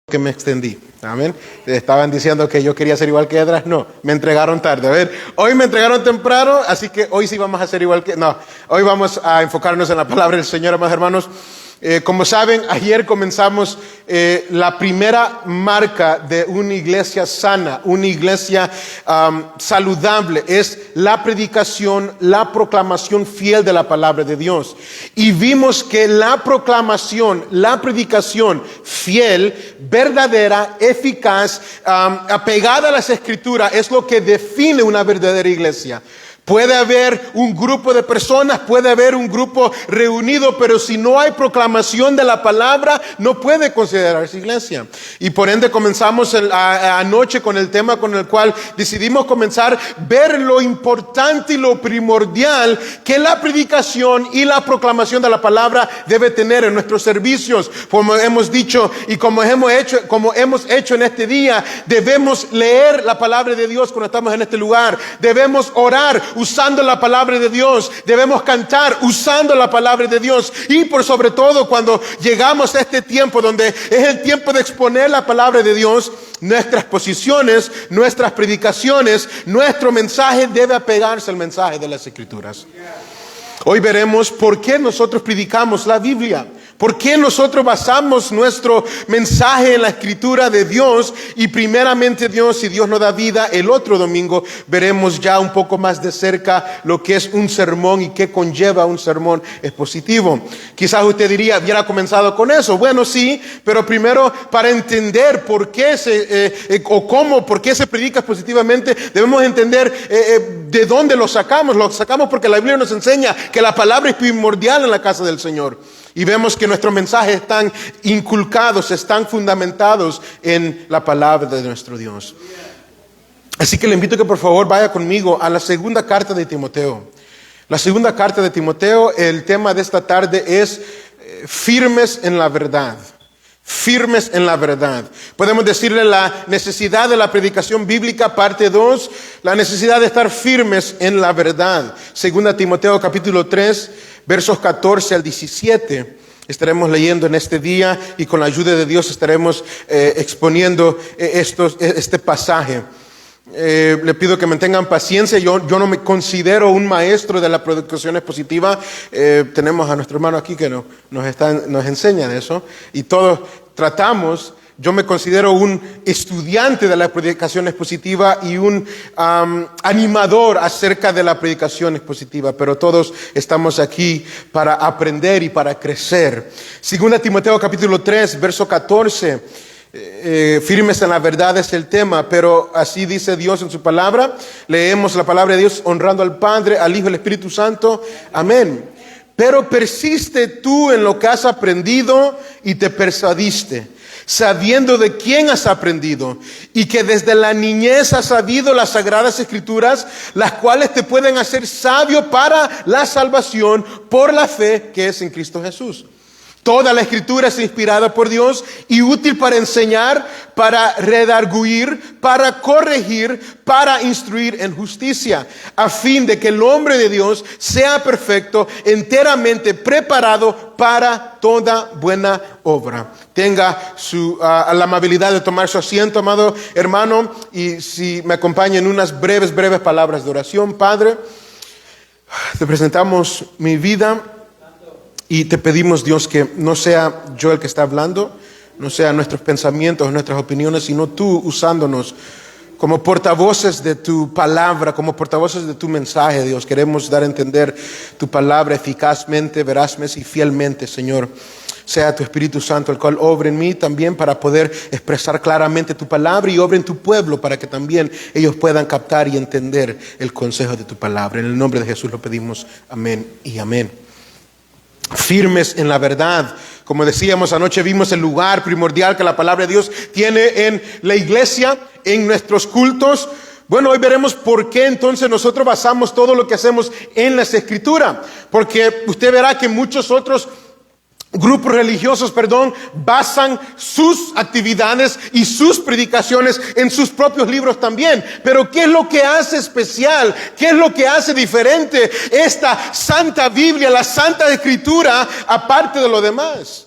Que me extendí, amén. Estaban diciendo que yo quería ser igual que Edras, no, me entregaron tarde. A ver, hoy me entregaron temprano, así que hoy sí vamos a ser igual que, no, hoy vamos a enfocarnos en la palabra del Señor, amados hermanos. Como saben, ayer comenzamos la primera marca de una iglesia sana, una iglesia saludable, es la predicación, la proclamación fiel de la palabra de Dios. Y vimos que la proclamación, la predicación fiel, verdadera, eficaz, apegada a las Escrituras, es lo que define una verdadera iglesia. Puede haber un grupo de personas, puede haber un grupo reunido, pero si no hay proclamación de la palabra, no puede considerarse iglesia. Y por ende comenzamos anoche con el tema con el cual decidimos comenzar, ver lo importante y lo primordial que la predicación y la proclamación de la palabra debe tener en nuestros servicios. Como hemos dicho y como hemos hecho en este día, debemos leer la palabra de Dios cuando estamos en este lugar. Debemos orar usando la palabra de Dios, debemos cantar usando la palabra de Dios, y por sobre todo cuando llegamos a este tiempo donde es el tiempo de exponer la palabra de Dios, nuestras posiciones, nuestras predicaciones, nuestro mensaje debe apegarse al mensaje de las Escrituras. Hoy veremos por qué nosotros predicamos la Biblia. ¿Por qué nosotros basamos nuestro mensaje en la Escritura de Dios? Y primeramente Dios, si Dios nos da vida, el otro domingo veremos ya un poco más de cerca lo que es un sermón y qué conlleva un sermón expositivo. Quizás usted diría, hubiera comenzado con eso. Bueno, sí, pero primero para entender por qué por qué se predica expositivamente, debemos entender de dónde lo sacamos. Lo sacamos porque la Biblia nos enseña que la palabra es primordial en la casa del Señor. Y vemos que nuestros mensajes están inculcados, están fundamentados en la palabra de nuestro Dios. Así que le invito a que por favor vaya conmigo a la segunda carta de Timoteo. La segunda carta de Timoteo, el tema de esta tarde es firmes en la verdad. Firmes en la verdad. Podemos decirle la necesidad de la predicación bíblica, parte 2, la necesidad de estar firmes en la verdad. Segunda Timoteo capítulo 3, versos 14 al 17. Estaremos leyendo en este día y con la ayuda de Dios estaremos exponiendo este pasaje. Le pido que me tengan paciencia. Yo no me considero un maestro de la predicación expositiva. Tenemos a nuestro hermano aquí que nos enseñan eso. Y todos tratamos. Yo me considero un estudiante de la predicación expositiva y un animador acerca de la predicación expositiva, pero todos estamos aquí para aprender y para crecer. Segunda Timoteo capítulo 3, verso 14, firmes en la verdad es el tema, pero así dice Dios en su palabra. Leemos la palabra de Dios honrando al Padre, al Hijo y al Espíritu Santo. Amén. Pero persiste tú en lo que has aprendido y te persuadiste, sabiendo de quién has aprendido y que desde la niñez has sabido las sagradas Escrituras, las cuales te pueden hacer sabio para la salvación por la fe que es en Cristo Jesús. Toda la Escritura es inspirada por Dios y útil para enseñar, para redarguir, para corregir, para instruir en justicia, a fin de que el hombre de Dios sea perfecto, enteramente preparado para toda buena obra. Tenga la amabilidad de tomar su asiento, amado hermano, y si me acompaña en unas breves palabras de oración. Padre, te presentamos mi vida. Y te pedimos, Dios, que no sea yo el que está hablando, no sean nuestros pensamientos, nuestras opiniones, sino tú usándonos como portavoces de tu palabra, como portavoces de tu mensaje, Dios. Queremos dar a entender tu palabra eficazmente, verazmente y fielmente, Señor. Sea tu Espíritu Santo el cual obre en mí también para poder expresar claramente tu palabra, y obre en tu pueblo para que también ellos puedan captar y entender el consejo de tu palabra. En el nombre de Jesús lo pedimos. Amén y amén. Firmes en la verdad. Como decíamos anoche, vimos el lugar primordial que la palabra de Dios tiene en la iglesia, en nuestros cultos. Bueno, hoy veremos por qué entonces nosotros basamos todo lo que hacemos en las Escrituras. Porque usted verá que muchos otros grupos religiosos, basan sus actividades y sus predicaciones en sus propios libros también. Pero ¿qué es lo que hace especial? ¿Qué es lo que hace diferente esta Santa Biblia, la Santa Escritura, aparte de lo demás?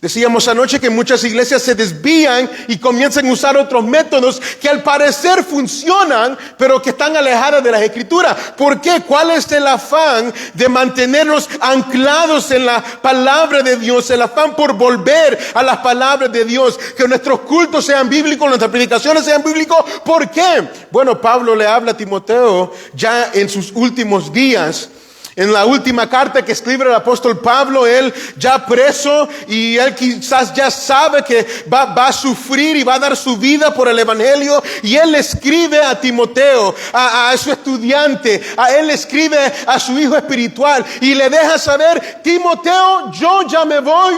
Decíamos anoche que muchas iglesias se desvían y comienzan a usar otros métodos que al parecer funcionan, pero que están alejadas de las Escrituras. ¿Por qué? ¿Cuál es el afán de mantenernos anclados en la palabra de Dios? El afán por volver a las palabras de Dios, que nuestros cultos sean bíblicos, nuestras predicaciones sean bíblicos. ¿Por qué? Bueno, Pablo le habla a Timoteo ya en sus últimos días. En la última carta que escribe el apóstol Pablo, él ya preso y él quizás ya sabe que va a sufrir y va a dar su vida por el evangelio, y él le escribe a Timoteo, a su estudiante, a él le escribe a su hijo espiritual y le deja saber: Timoteo, yo ya me voy,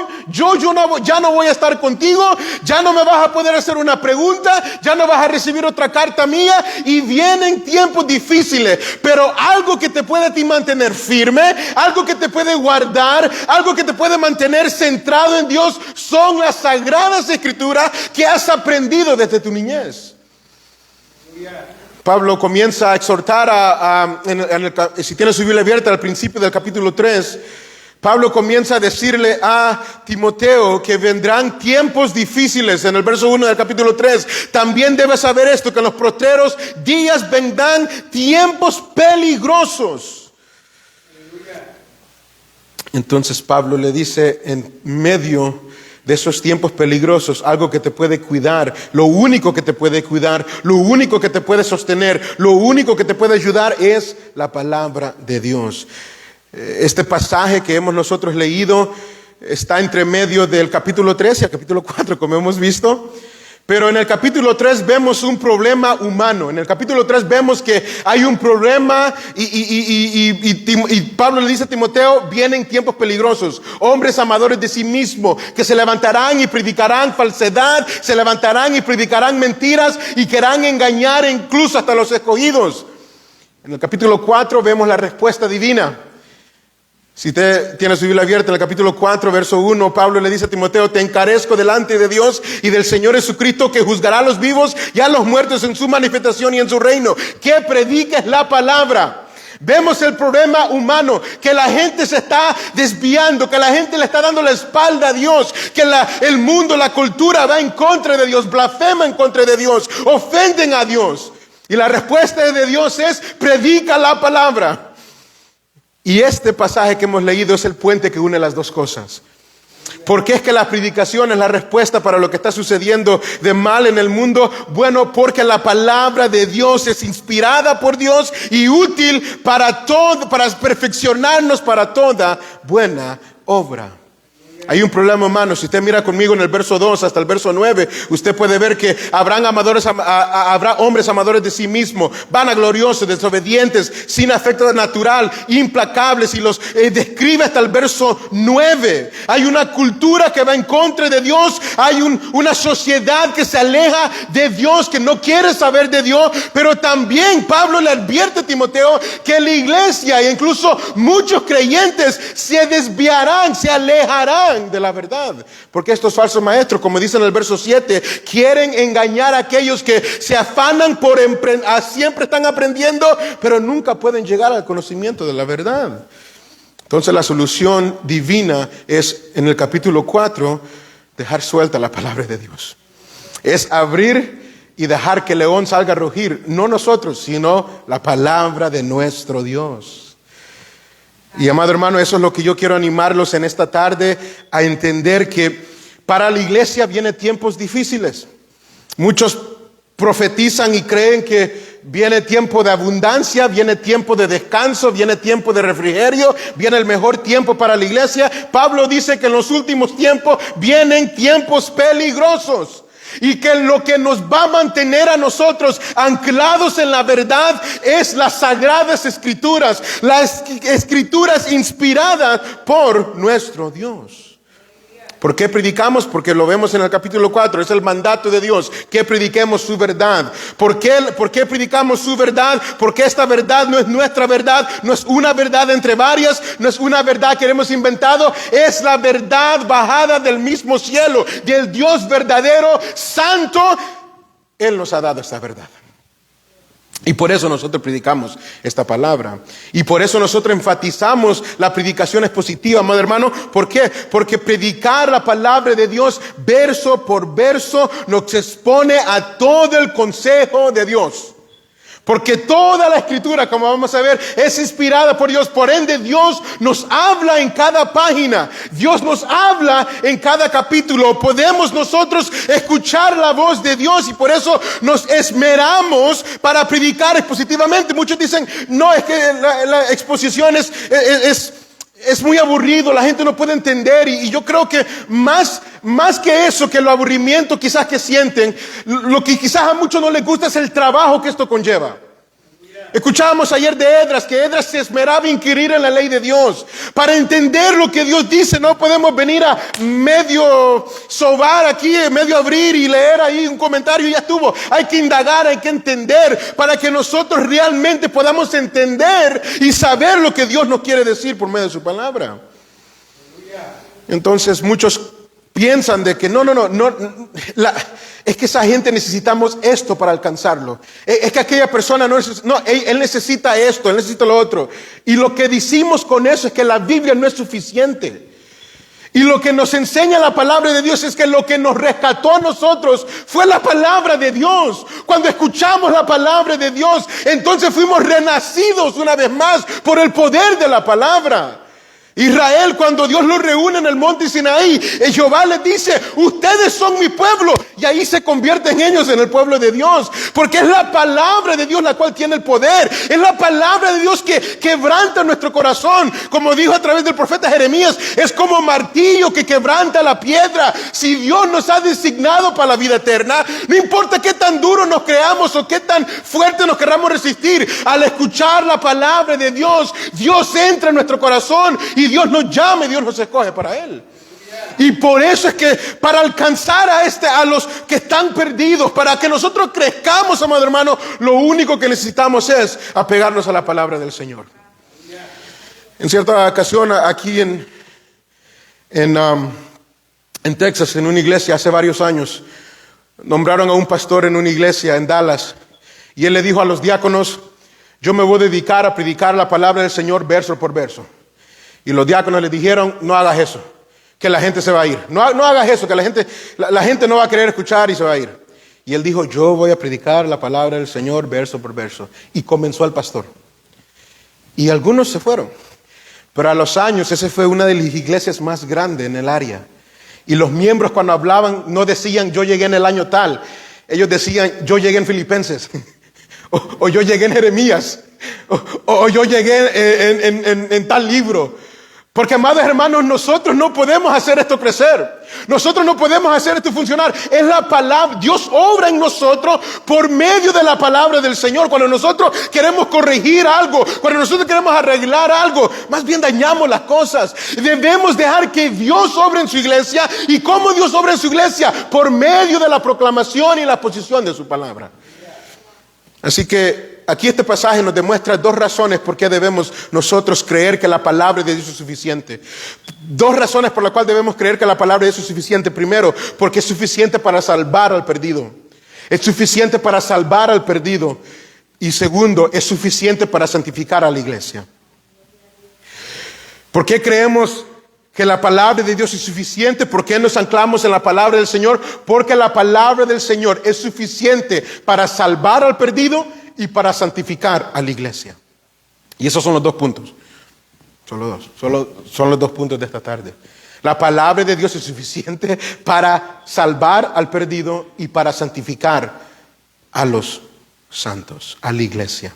ya no voy a estar contigo, ya no me vas a poder hacer una pregunta, ya no vas a recibir otra carta mía, y vienen tiempos difíciles, pero algo que te puede a ti mantener firme, algo que te puede guardar, algo que te puede mantener centrado en Dios, son las sagradas escrituras que has aprendido desde tu niñez. Pablo comienza a exhortar si tienes su Biblia abierta, al principio del capítulo 3, Pablo comienza a decirle a Timoteo que vendrán tiempos difíciles. En el verso 1 del capítulo 3, también debes saber esto, que en los postreros días vendrán tiempos peligrosos. Entonces Pablo le dice, en medio de esos tiempos peligrosos, algo que te puede cuidar, lo único que te puede cuidar, lo único que te puede sostener, lo único que te puede ayudar es la palabra de Dios. Este pasaje que hemos nosotros leído está entre medio del capítulo 3 y el capítulo 4, como hemos visto. Pero en el capítulo 3 vemos un problema humano. En el capítulo 3 vemos que hay un problema y Pablo le dice a Timoteo: vienen tiempos peligrosos, hombres amadores de sí mismos, que se levantarán y predicarán falsedad, se levantarán y predicarán mentiras y querrán engañar incluso hasta los escogidos. En el capítulo 4 vemos la respuesta divina. Si usted tiene su Biblia abierta, en el capítulo 4, verso 1, Pablo le dice a Timoteo: te encarezco delante de Dios y del Señor Jesucristo, que juzgará a los vivos y a los muertos en su manifestación y en su reino, que prediques la palabra. Vemos el problema humano, que la gente se está desviando, que la gente le está dando la espalda a Dios, que el mundo, la cultura va en contra de Dios, blasfema en contra de Dios, ofenden a Dios. Y la respuesta de Dios es: predica la palabra. Y este pasaje que hemos leído es el puente que une las dos cosas. ¿Por qué es que la predicación es la respuesta para lo que está sucediendo de mal en el mundo? Bueno, porque la palabra de Dios es inspirada por Dios y útil para todo, para perfeccionarnos para toda buena obra. Hay un problema humano. Si usted mira conmigo en el verso 2 hasta el verso 9, usted puede ver que habrá hombres amadores de sí mismos, vanagloriosos, desobedientes, sin afecto natural, implacables, y los describe hasta el verso 9. Hay una cultura que va en contra de Dios, hay una sociedad que se aleja de Dios, que no quiere saber de Dios. Pero también Pablo le advierte a Timoteo que la iglesia e incluso muchos creyentes se desviarán, se alejarán de la verdad, porque estos falsos maestros, como dice en el verso 7, quieren engañar a aquellos que se afanan por siempre están aprendiendo, pero nunca pueden llegar al conocimiento de la verdad. Entonces la solución divina es, en el capítulo 4, dejar suelta la palabra de Dios. Es abrir y dejar que el león salga a rugir, no nosotros, sino la palabra de nuestro Dios. Y amado hermano, eso es lo que yo quiero animarlos en esta tarde, a entender que para la iglesia vienen tiempos difíciles. Muchos profetizan y creen que viene tiempo de abundancia, viene tiempo de descanso, viene tiempo de refrigerio, viene el mejor tiempo para la iglesia. Pablo dice que en los últimos tiempos vienen tiempos peligrosos. Y que lo que nos va a mantener a nosotros anclados en la verdad es las sagradas escrituras, las escrituras inspiradas por nuestro Dios. ¿Por qué predicamos? Porque lo vemos en el capítulo 4, es el mandato de Dios, que prediquemos su verdad. ¿Por qué predicamos su verdad? Porque esta verdad no es nuestra verdad, no es una verdad entre varias, no es una verdad que hemos inventado, es la verdad bajada del mismo cielo, del Dios verdadero, santo. Él nos ha dado esta verdad. Y por eso nosotros predicamos esta palabra. Y por eso nosotros enfatizamos la predicación expositiva, amado hermano. ¿Por qué? Porque predicar la palabra de Dios verso por verso nos expone a todo el consejo de Dios. Porque toda la escritura, como vamos a ver, es inspirada por Dios. Por ende, Dios nos habla en cada página. Dios nos habla en cada capítulo. Podemos nosotros escuchar la voz de Dios y por eso nos esmeramos para predicar expositivamente. Muchos dicen, no, es que la exposición es muy aburrido, la gente no puede entender. Y yo creo que más que eso, que el aburrimiento quizás que sienten, lo que quizás a muchos no les gusta es el trabajo que esto conlleva. Escuchábamos ayer de Esdras, que Esdras se esmeraba a inquirir en la ley de Dios. Para entender lo que Dios dice, no podemos venir a medio sobar aquí, medio abrir y leer ahí un comentario y ya estuvo. Hay que indagar, hay que entender para que nosotros realmente podamos entender y saber lo que Dios nos quiere decir por medio de su palabra. Entonces muchos piensan de que no, es que esa gente necesitamos esto para alcanzarlo. Es que aquella persona él necesita esto, él necesita lo otro. Y lo que decimos con eso es que la Biblia no es suficiente. Y lo que nos enseña la palabra de Dios es que lo que nos rescató a nosotros fue la palabra de Dios. Cuando escuchamos la palabra de Dios, entonces fuimos renacidos una vez más por el poder de la palabra. Israel, cuando Dios los reúne en el monte Sinaí, Jehová les dice, ustedes son mi pueblo, y ahí se convierten ellos en el pueblo de Dios, porque es la palabra de Dios la cual tiene el poder, es la palabra de Dios que quebranta nuestro corazón, como dijo a través del profeta Jeremías, es como martillo que quebranta la piedra. Si Dios nos ha designado para la vida eterna, no importa qué tan duro nos creamos o qué tan fuerte nos queramos resistir, al escuchar la palabra de Dios, Dios entra en nuestro corazón y Dios nos llama y Dios nos escoge para Él. Y por eso es que para alcanzar a los que están perdidos, para que nosotros crezcamos, amado hermano, lo único que necesitamos es apegarnos a la palabra del Señor. En cierta ocasión aquí en Texas, en una iglesia hace varios años, nombraron a un pastor en una iglesia en Dallas y él le dijo a los diáconos, yo me voy a dedicar a predicar la palabra del Señor verso por verso. Y los diáconos le dijeron, no hagas eso, que la gente se va a ir. No hagas eso, que la gente no va a querer escuchar y se va a ir. Y él dijo, yo voy a predicar la palabra del Señor verso por verso. Y comenzó el pastor. Y algunos se fueron. Pero a los años, esa fue una de las iglesias más grandes en el área. Y los miembros cuando hablaban no decían, yo llegué en el año tal. Ellos decían, yo llegué en Filipenses. o yo llegué en Jeremías. O yo llegué en tal libro. Porque, amados hermanos, nosotros no podemos hacer esto crecer. Nosotros no podemos hacer esto funcionar. Es la palabra. Dios obra en nosotros por medio de la palabra del Señor. Cuando nosotros queremos corregir algo, cuando nosotros queremos arreglar algo, más bien dañamos las cosas. Debemos dejar que Dios obre en su iglesia. ¿Y cómo Dios obra en su iglesia? Por medio de la proclamación y la exposición de su palabra. Así que aquí este pasaje nos demuestra dos razones por qué debemos nosotros creer que la palabra de Dios es suficiente. Dos razones por las cuales debemos creer que la palabra de Dios es suficiente. Primero, porque es suficiente para salvar al perdido. Es suficiente para salvar al perdido. Y segundo, es suficiente para santificar a la iglesia. ¿Por qué creemos que la palabra de Dios es suficiente? ¿Por qué nos anclamos en la palabra del Señor? Porque la palabra del Señor es suficiente para salvar al perdido y para santificar a la iglesia. Y esos son los dos puntos. Son los dos puntos de esta tarde. La palabra de Dios es suficiente para salvar al perdido y para santificar a los santos, a la iglesia.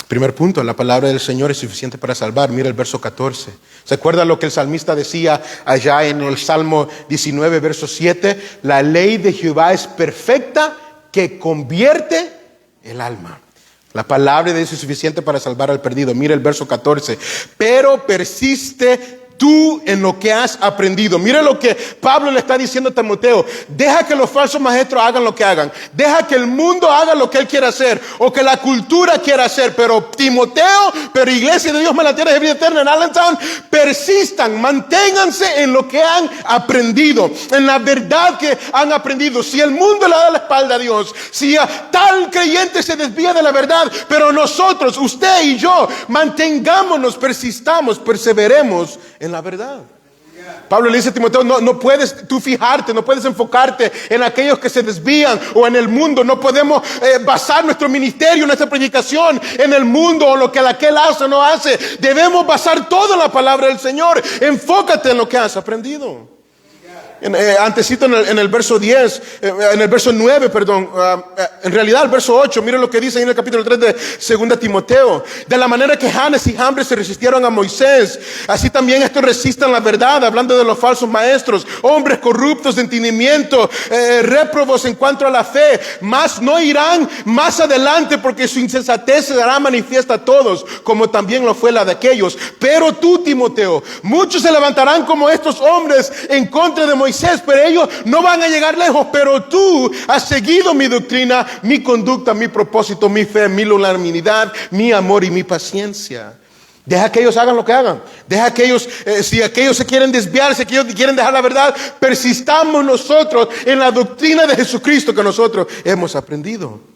Primer punto, la palabra del Señor es suficiente para salvar. Mira el verso 14. ¿Se acuerda lo que el salmista decía allá en el Salmo 19, verso 7? La ley de Jehová es perfecta, que convierte el alma. La palabra de Dios es suficiente para salvar al perdido. Mira el verso 14. Pero persiste tú en lo que has aprendido. Mire lo que Pablo le está diciendo a Timoteo. Deja que los falsos maestros hagan lo que hagan. Deja que el mundo haga lo que él quiera hacer o que la cultura quiera hacer. Pero Timoteo, pero Iglesia de Dios en la tierra de vida eterna en Allentown, persistan, manténganse en lo que han aprendido, en la verdad que han aprendido. Si el mundo le da la espalda a Dios, si tal creyente se desvía de la verdad, pero nosotros, usted y yo, mantengámonos, persistamos, perseveremos en la verdad. Pablo le dice a Timoteo, no puedes tú fijarte, no puedes enfocarte en aquellos que se desvían o en el mundo. No podemos basar nuestro ministerio, nuestra predicación en el mundo o lo que aquel hace o no hace. Debemos basar todo en la palabra del Señor. Enfócate en lo que has aprendido. Antecito en el verso 10, en el verso 9, perdón, en realidad el verso 8, miren lo que dice ahí en el capítulo 3 de 2 Timoteo. De la manera que Janes y Jambres se resistieron a Moisés, así también estos resistan la verdad, hablando de los falsos maestros, hombres corruptos de entendimiento, réprobos en cuanto a la fe, mas no irán más adelante porque su insensatez se dará manifiesta a todos, como también lo fue la de aquellos. Pero tú, Timoteo, muchos se levantarán como estos hombres en contra de Moisés, pero ellos no van a llegar lejos. Pero tú has seguido mi doctrina, mi conducta, mi propósito, mi fe, mi longanimidad, mi amor y mi paciencia. Deja que ellos hagan lo que hagan. Deja que ellos, si aquellos se quieren desviar, si aquellos quieren dejar la verdad, persistamos nosotros en la doctrina de Jesucristo que nosotros hemos aprendido.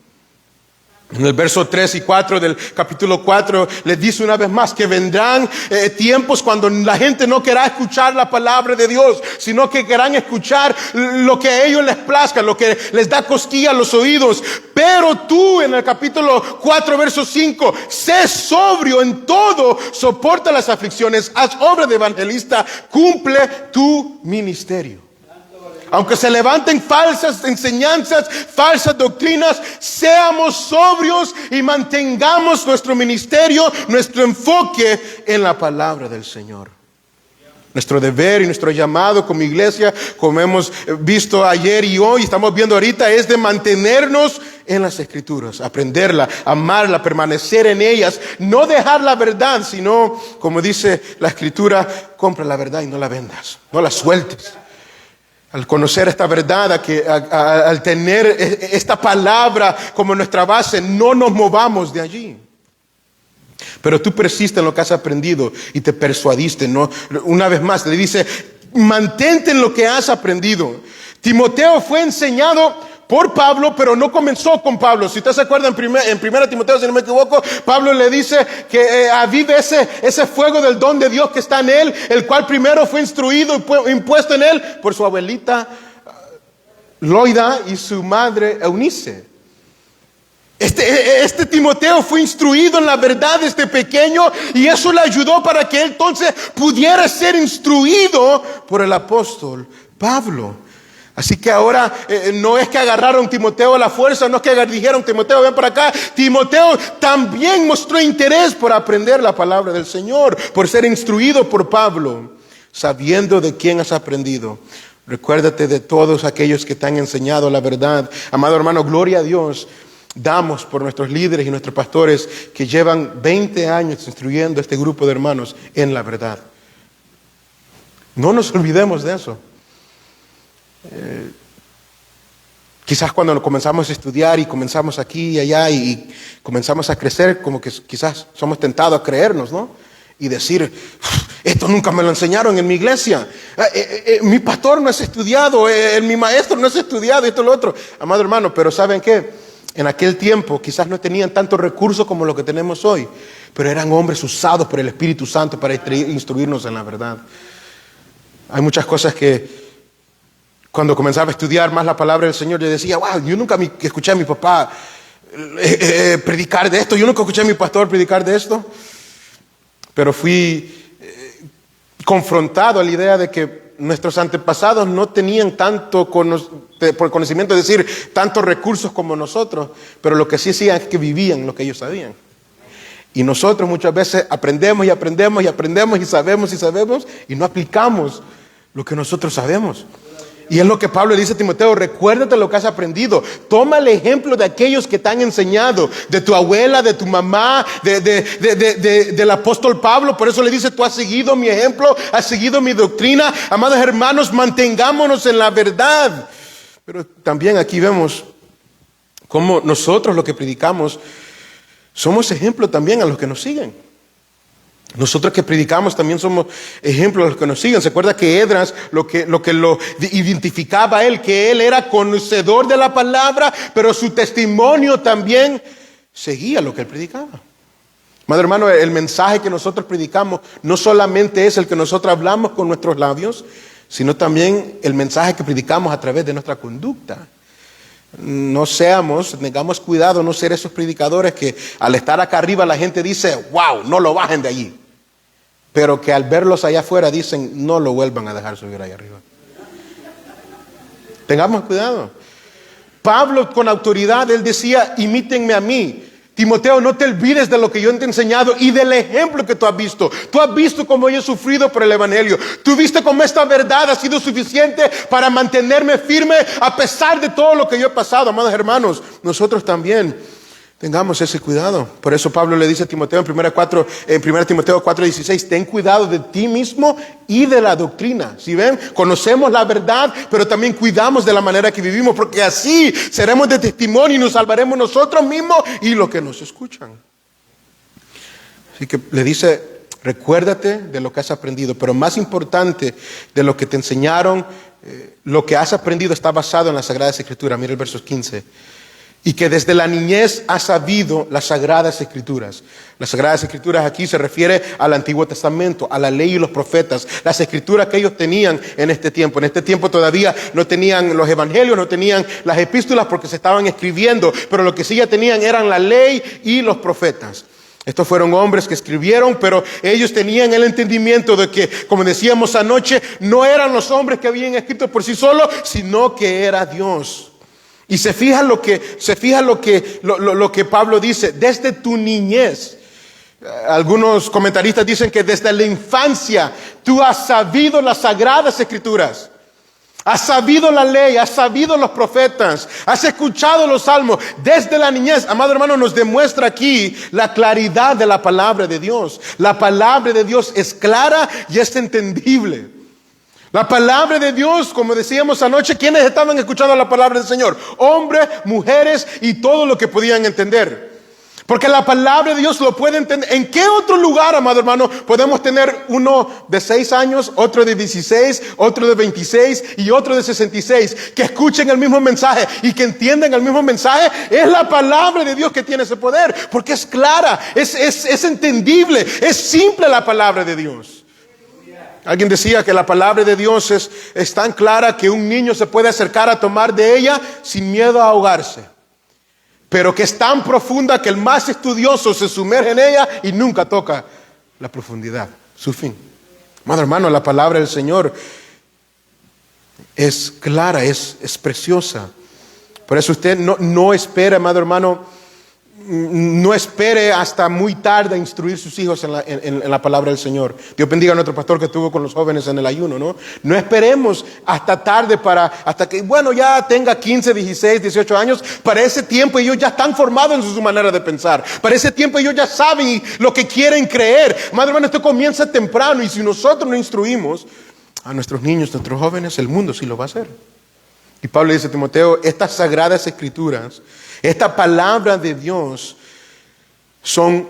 En el verso 3 y 4 del capítulo 4 les dice una vez más que vendrán tiempos cuando la gente no querrá escuchar la palabra de Dios, sino que querrán escuchar lo que a ellos les plazca, lo que les da cosquilla a los oídos. Pero tú, en el capítulo 4 verso 5, sé sobrio en todo, soporta las aflicciones, haz obra de evangelista, cumple tu ministerio. Aunque se levanten falsas enseñanzas, falsas doctrinas, seamos sobrios y mantengamos nuestro ministerio, nuestro enfoque en la palabra del Señor. Nuestro deber y nuestro llamado como iglesia, como hemos visto ayer y hoy, estamos viendo ahorita, es de mantenernos en las Escrituras, aprenderla, amarla, permanecer en ellas, no dejar la verdad, sino, como dice la Escritura, compra la verdad y no la vendas, no la sueltes. Al conocer esta verdad, al tener esta palabra como nuestra base, no nos movamos de allí. Pero tú persistes en lo que has aprendido y te persuadiste, ¿no? Una vez más le dice, mantente en lo que has aprendido. Timoteo fue enseñado por Pablo, pero no comenzó con Pablo. Si usted se acuerda en 1 Timoteo, si no me equivoco, Pablo le dice que avive ese fuego del don de Dios que está en él, el cual primero fue instruido y impuesto en él por su abuelita Loida y su madre Eunice. Este Timoteo fue instruido en la verdad desde pequeño y eso le ayudó para que él entonces pudiera ser instruido por el apóstol Pablo. Así que ahora no es que agarraron a Timoteo a la fuerza, no es que dijeron, Timoteo, ven para acá. Timoteo también mostró interés por aprender la palabra del Señor, por ser instruido por Pablo, sabiendo de quién has aprendido. Recuérdate de todos aquellos que te han enseñado la verdad. Amado hermano, gloria a Dios. Damos por nuestros líderes y nuestros pastores que llevan 20 años instruyendo a este grupo de hermanos en la verdad. No nos olvidemos de eso. Quizás cuando comenzamos a estudiar y comenzamos aquí y allá y comenzamos a crecer, como que quizás somos tentados a creernos, ¿no? Y decir, esto nunca me lo enseñaron en mi iglesia, mi pastor no es estudiado, mi maestro no es estudiado, esto y lo otro. Amado hermano, pero ¿saben qué? En aquel tiempo quizás no tenían tantos recursos como lo que tenemos hoy, pero eran hombres usados por el Espíritu Santo para instruirnos en la verdad. Hay muchas cosas que cuando comenzaba a estudiar más la palabra del Señor, yo decía, wow, yo nunca escuché a mi papá predicar de esto, yo nunca escuché a mi pastor predicar de esto. Pero fui confrontado a la idea de que nuestros antepasados no tenían tanto por conocimiento, es decir, tantos recursos como nosotros, pero lo que sí hacían es que vivían lo que ellos sabían. Y nosotros muchas veces aprendemos y aprendemos y aprendemos y sabemos y no aplicamos lo que nosotros sabemos. Y es lo que Pablo le dice a Timoteo: recuérdate lo que has aprendido. Toma el ejemplo de aquellos que te han enseñado, de tu abuela, de tu mamá, del apóstol Pablo. Por eso le dice: tú has seguido mi ejemplo, has seguido mi doctrina. Amados hermanos, mantengámonos en la verdad. Pero también aquí vemos cómo nosotros, lo que predicamos, somos ejemplo también a los que nos siguen. Nosotros que predicamos también somos ejemplos a los que nos siguen. ¿Se acuerda que Esdras lo identificaba a él? Que él era conocedor de la palabra, pero su testimonio también seguía lo que él predicaba. Amado hermano, el mensaje que nosotros predicamos no solamente es el que nosotros hablamos con nuestros labios, sino también el mensaje que predicamos a través de nuestra conducta. Tengamos cuidado no ser esos predicadores que al estar acá arriba la gente dice: wow, no lo bajen de allí. Pero que al verlos allá afuera dicen: no lo vuelvan a dejar subir allá arriba. Tengamos cuidado. Pablo, con autoridad, él decía: imítenme a mí. Timoteo, no te olvides de lo que yo te he enseñado y del ejemplo que tú has visto. Tú has visto cómo yo he sufrido por el evangelio. Tú viste cómo esta verdad ha sido suficiente para mantenerme firme a pesar de todo lo que yo he pasado. Amados hermanos, nosotros también tengamos ese cuidado. Por eso Pablo le dice a Timoteo en 1 Timoteo 4:16: ten cuidado de ti mismo y de la doctrina. ¿Sí ven? Conocemos la verdad, pero también cuidamos de la manera que vivimos, porque así seremos de testimonio y nos salvaremos nosotros mismos y los que nos escuchan. Así que le dice: recuérdate de lo que has aprendido, pero más importante de lo que te enseñaron, lo que has aprendido está basado en las Sagradas Escrituras. Mira el verso 15. Y que desde la niñez has sabido las Sagradas Escrituras. Las Sagradas Escrituras aquí se refiere al Antiguo Testamento, a la ley y los profetas. Las Escrituras que ellos tenían en este tiempo. En este tiempo todavía no tenían los evangelios, no tenían las epístolas porque se estaban escribiendo. Pero lo que sí ya tenían eran la ley y los profetas. Estos fueron hombres que escribieron, pero ellos tenían el entendimiento de que, como decíamos anoche, no eran los hombres que habían escrito por sí solos, sino que era Dios. Y se fija lo que Pablo dice: desde tu niñez. Algunos comentaristas dicen que desde la infancia tú has sabido las Sagradas Escrituras. Has sabido la ley, has sabido los profetas, has escuchado los salmos desde la niñez. Amado hermano, nos demuestra aquí la claridad de la palabra de Dios. La palabra de Dios es clara y es entendible. La palabra de Dios, como decíamos anoche, ¿quiénes estaban escuchando la palabra del Señor? Hombres, mujeres y todo lo que podían entender. Porque la palabra de Dios lo puede entender. ¿En qué otro lugar, amado hermano, podemos tener uno de 6 años, otro de 16, otro de 26 y otro de 66 que escuchen el mismo mensaje y que entiendan el mismo mensaje? Es la palabra de Dios que tiene ese poder, porque es clara, es entendible, es simple la palabra de Dios. Alguien decía que la palabra de Dios es tan clara que un niño se puede acercar a tomar de ella sin miedo a ahogarse. Pero que es tan profunda que el más estudioso se sumerge en ella y nunca toca la profundidad, su fin. Amado hermano, la palabra del Señor es clara, es preciosa. Por eso usted no espere, amado hermano, no espere hasta muy tarde a instruir sus hijos en la palabra del Señor. Dios bendiga a nuestro pastor que estuvo con los jóvenes en el ayuno, ¿no? No esperemos hasta tarde hasta que, ya tenga 15, 16, 18 años. Para ese tiempo ellos ya están formados en su manera de pensar. Para ese tiempo ellos ya saben lo que quieren creer. Madre hermano, esto comienza temprano, y si nosotros no instruimos a nuestros niños, nuestros jóvenes, el mundo sí lo va a hacer. Y Pablo dice a Timoteo: estas sagradas escrituras, esta palabra de Dios, son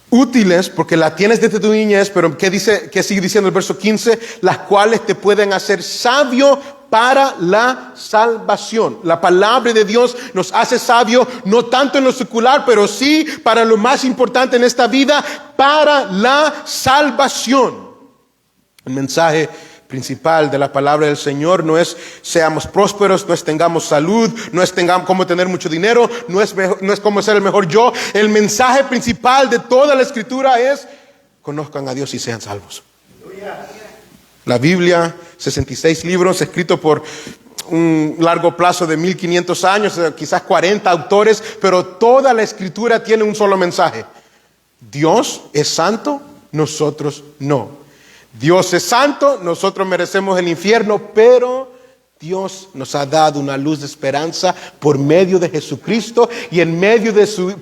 útiles porque la tienes desde tu niñez, pero ¿qué sigue diciendo el verso 15? Las cuales te pueden hacer sabio para la salvación. La palabra de Dios nos hace sabio, no tanto en lo secular, pero sí para lo más importante en esta vida, para la salvación. El mensaje principal de la palabra del Señor no es seamos prósperos, no es tengamos salud, no es tengamos cómo tener mucho dinero, no es cómo ser el mejor yo. El mensaje principal de toda la Escritura es: conozcan a Dios y sean salvos. La Biblia, 66 libros, escrito por un largo plazo de 1500 años, quizás 40 autores, pero toda la Escritura tiene un solo mensaje: Dios es santo, nosotros no. Dios es santo, nosotros merecemos el infierno, pero Dios nos ha dado una luz de esperanza por medio de Jesucristo y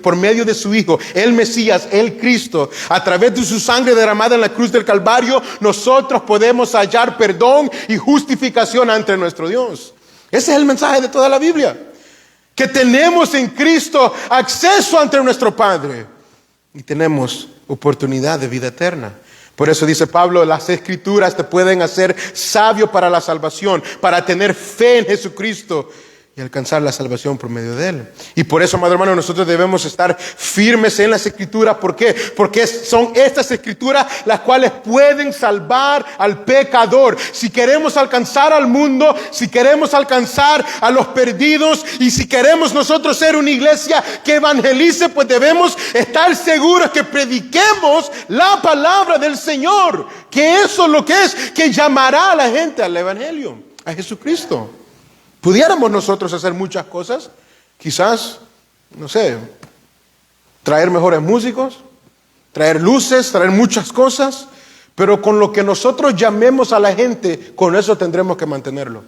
por medio de su Hijo, el Mesías, el Cristo. A través de su sangre derramada en la cruz del Calvario, nosotros podemos hallar perdón y justificación ante nuestro Dios. Ese es el mensaje de toda la Biblia. Que tenemos en Cristo acceso ante nuestro Padre y tenemos oportunidad de vida eterna. Por eso dice Pablo, las Escrituras te pueden hacer sabio para la salvación, para tener fe en Jesucristo y alcanzar la salvación por medio de Él. Y por eso, amado hermano, nosotros debemos estar firmes en las Escrituras. ¿Por qué? Porque son estas Escrituras las cuales pueden salvar al pecador. Si queremos alcanzar al mundo, si queremos alcanzar a los perdidos y si queremos nosotros ser una iglesia que evangelice, pues debemos estar seguros que prediquemos la palabra del Señor. Que eso es lo que es, que llamará a la gente al evangelio, a Jesucristo. Pudiéramos nosotros hacer muchas cosas, quizás, no sé, traer mejores músicos, traer luces, traer muchas cosas, pero con lo que nosotros llamemos a la gente, con eso tendremos que mantenerlo.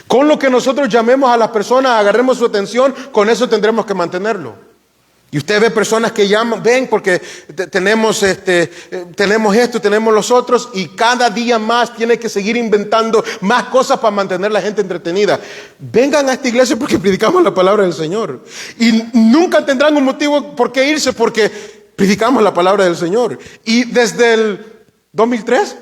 Con lo que nosotros llamemos a las personas, agarremos su atención, con eso tendremos que mantenerlo. Y usted ve personas que llaman, ven porque tenemos esto, tenemos los otros, y cada día más tiene que seguir inventando más cosas para mantener a la gente entretenida. Vengan a esta iglesia porque predicamos la palabra del Señor. Y nunca tendrán un motivo por qué irse porque predicamos la palabra del Señor. Y desde el 2003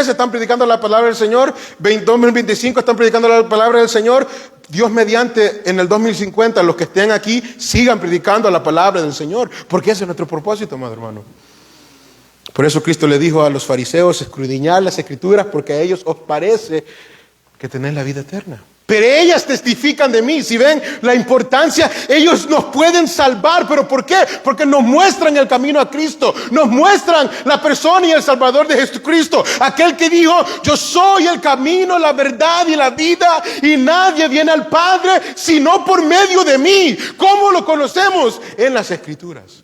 están predicando la palabra del Señor, 2025 están predicando la palabra del Señor. Dios mediante, en el 2050, los que estén aquí sigan predicando la palabra del Señor, porque ese es nuestro propósito, amado hermano. Por eso Cristo le dijo a los fariseos, escudriñad las Escrituras, porque a ellos os parece que tenéis la vida eterna. Pero ellas testifican de mí. Si ven la importancia, ellos nos pueden salvar. ¿Pero por qué? Porque nos muestran el camino a Cristo. Nos muestran la persona y el Salvador de Jesucristo. Aquel que dijo, yo soy el camino, la verdad y la vida, y nadie viene al Padre sino por medio de mí. ¿Cómo lo conocemos? En las Escrituras.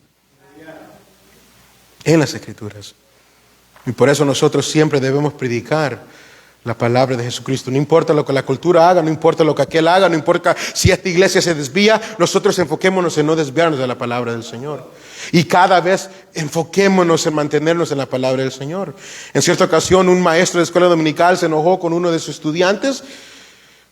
En las Escrituras. Y por eso nosotros siempre debemos predicar la palabra de Jesucristo. No importa lo que la cultura haga, no importa lo que aquel haga, no importa si esta iglesia se desvía, nosotros enfoquémonos en no desviarnos de la palabra del Señor. Y cada vez enfoquémonos en mantenernos en la palabra del Señor. En cierta ocasión, un maestro de escuela dominical se enojó con uno de sus estudiantes